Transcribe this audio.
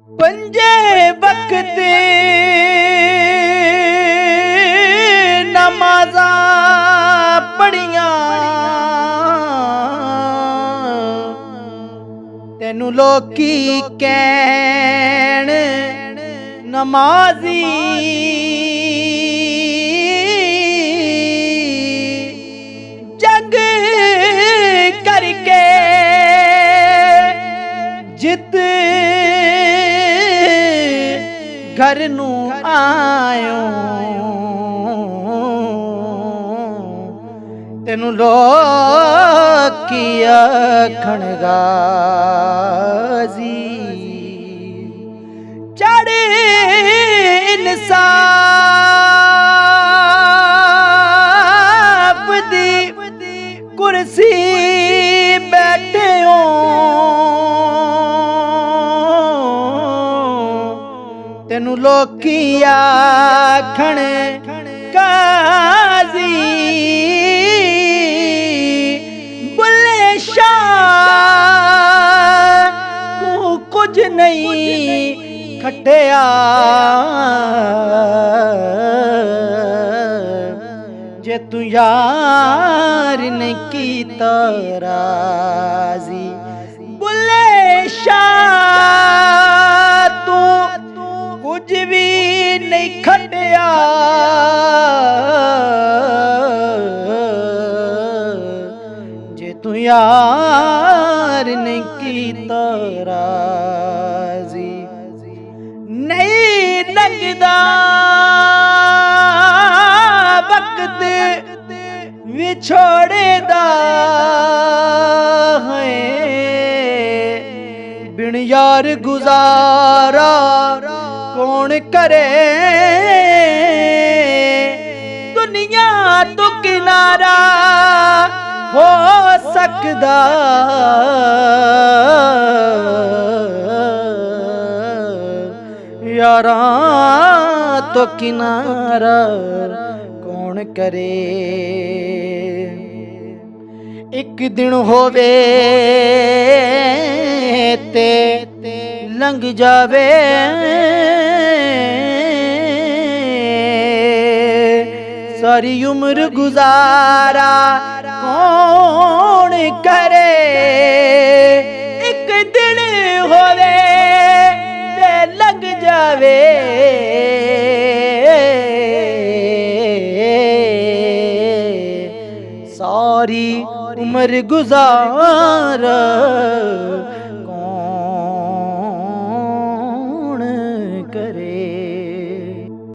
पंजे वक्त नमाज़ा पढ़ियां तेनू लोकी कहण नमाज़ी जंग करके जित घर नू आयो तेनू लोकी आखण गाज़ी चढ़ इंसाफ दी कुर्सी बैठे हो तेनू लोकी आखण काज़ी बुल्ले शाह तू कुछ नहीं खटिया जे तू यार नहीं कीता राज़ी बुल्ले शाह तू कुछ भी नहीं खटिया जे तू यार नहीं कीता राज़ी नहीं लगदा वक्त विछोड़े दा है बिन यार गुजारा कौन करे दुनिया तो किनारा हो सकदा यारां तो किनारा कौन करे एक दिन होवे ते लंघ जावे सारी उम्र गुजारा कौन करे एक दिन होवे ते लंघ जावे सारी उम्र गुजारा कौन करे।